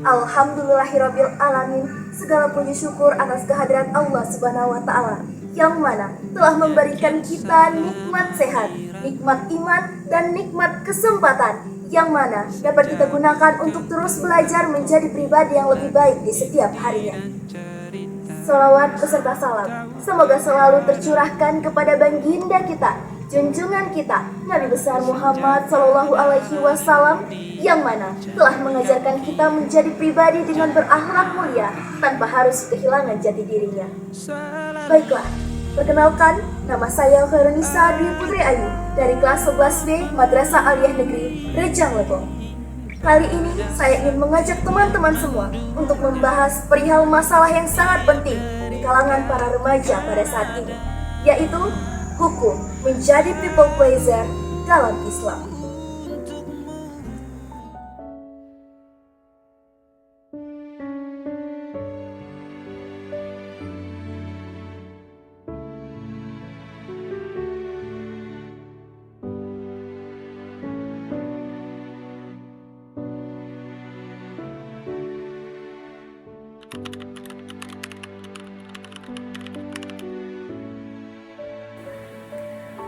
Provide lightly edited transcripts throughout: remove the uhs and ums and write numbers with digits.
Alhamdulillahirabbil alamin. Segala puji syukur atas kehadiran Allah Subhanahu wa taala yang mana telah memberikan kita nikmat sehat, nikmat iman dan nikmat kesempatan yang mana dapat kita gunakan untuk terus belajar menjadi pribadi yang lebih baik di setiap harinya. Salawat beserta salam semoga selalu tercurahkan kepada baginda kita, junjungan kita Nabi besar Muhammad Sallallahu Alaihi Wasallam yang mana telah mengajarkan kita menjadi pribadi dengan berakhlak mulia tanpa harus kehilangan jati dirinya. Baiklah, perkenalkan, nama saya Khairunisa Dwi Putri Ayu dari kelas 11B Madrasah Aliyah Negeri Rejang Lebong. Kali ini saya ingin mengajak teman-teman semua untuk membahas perihal masalah yang sangat penting di kalangan para remaja pada saat ini, yaitu hukum menjadi people pleaser dalam Islam.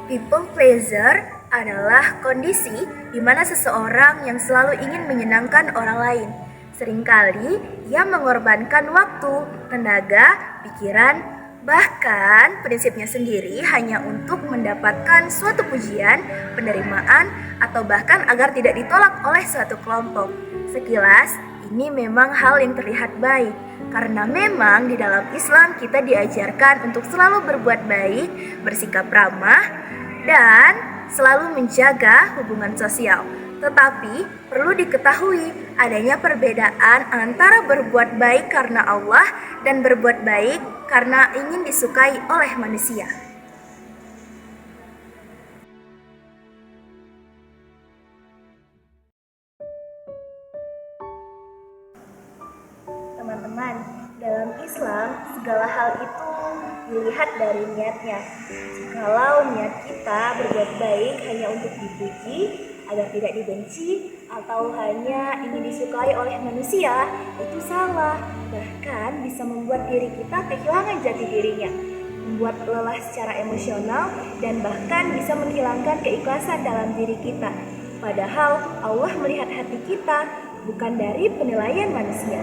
People pleaser adalah kondisi di mana seseorang yang selalu ingin menyenangkan orang lain. Seringkali ia mengorbankan waktu, tenaga, pikiran, bahkan prinsipnya sendiri hanya untuk mendapatkan suatu pujian, penerimaan, atau bahkan agar tidak ditolak oleh suatu kelompok. Sekilas, ini memang hal yang terlihat baik. Karena memang di dalam Islam kita diajarkan untuk selalu berbuat baik, bersikap ramah, dan selalu menjaga hubungan sosial. Tetapi perlu diketahui adanya perbedaan antara berbuat baik karena Allah dan berbuat baik karena ingin disukai oleh manusia. Teman-teman, dalam Islam segala hal itu dilihat dari niatnya. Jikalau niat kita berbuat baik hanya untuk dipuji, agar tidak dibenci, atau hanya ingin disukai oleh manusia, itu salah. Bahkan bisa membuat diri kita kehilangan jati dirinya, membuat lelah secara emosional, dan bahkan bisa menghilangkan keikhlasan dalam diri kita. Padahal Allah melihat hati kita, bukan dari penilaian manusia.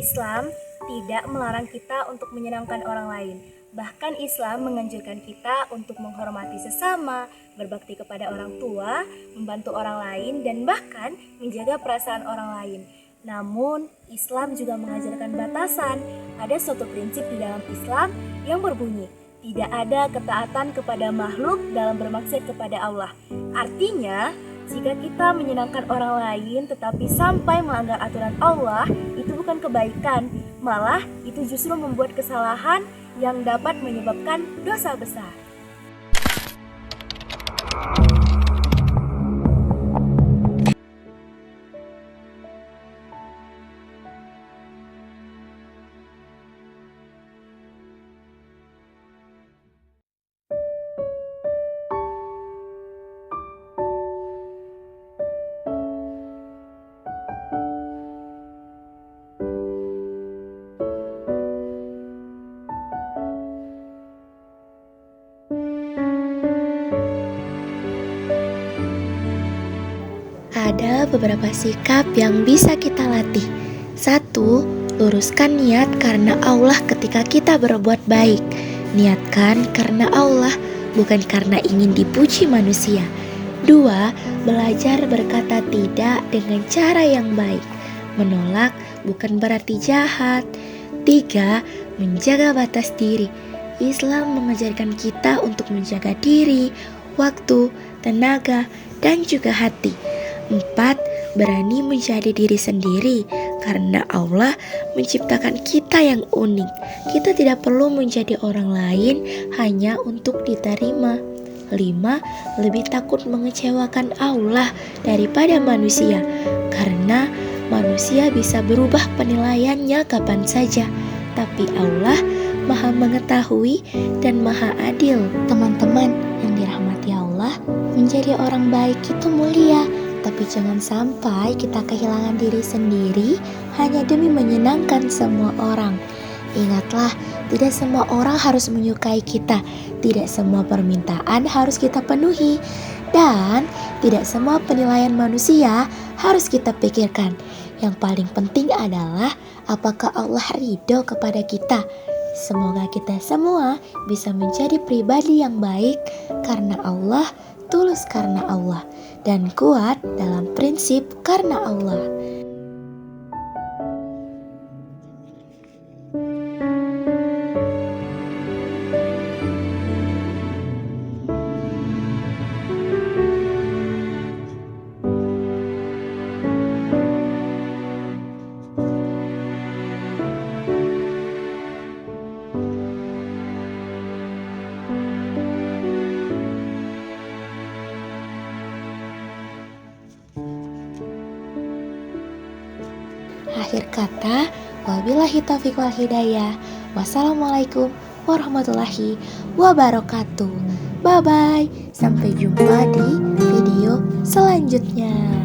Islam tidak melarang kita untuk menyenangkan orang lain. Bahkan Islam menganjurkan kita untuk menghormati sesama, berbakti kepada orang tua, membantu orang lain, dan bahkan menjaga perasaan orang lain. Namun, Islam juga mengajarkan batasan. Ada suatu prinsip di dalam Islam yang berbunyi, tidak ada ketaatan kepada makhluk dalam bermaksiat kepada Allah. Artinya, jika kita menyenangkan orang lain tetapi sampai melanggar aturan Allah, itu bukan kebaikan, malah itu justru membuat kesalahan yang dapat menyebabkan dosa besar. Ada beberapa sikap yang bisa kita latih. 1. Luruskan niat karena Allah ketika kita berbuat baik. Niatkan karena Allah, bukan karena ingin dipuji manusia. 2. Belajar berkata tidak dengan cara yang baik. Menolak bukan berarti jahat. 3. Menjaga batas diri. Islam mengajarkan kita untuk menjaga diri, waktu, tenaga, dan juga hati. 4. Berani menjadi diri sendiri, karena Allah menciptakan kita yang unik. Kita tidak perlu menjadi orang lain hanya untuk diterima. 5. Lebih takut mengecewakan Allah daripada manusia, karena manusia bisa berubah penilaiannya kapan saja, tapi Allah Maha mengetahui dan Maha adil. Teman-teman yang dirahmati Allah, menjadi orang baik itu mulia, tapi jangan sampai kita kehilangan diri sendiri hanya demi menyenangkan semua orang. Ingatlah, tidak semua orang harus menyukai kita, tidak semua permintaan harus kita penuhi, dan tidak semua penilaian manusia harus kita pikirkan. Yang paling penting adalah apakah Allah ridho kepada kita. Semoga kita semua bisa menjadi pribadi yang baik karena Allah, tulus karena Allah, dan kuat dalam prinsip karena Allah. Akhir kata, wabillahi taufiq wal hidayah. Wassalamualaikum warahmatullahi wabarakatuh. Bye bye. Sampai jumpa di video selanjutnya.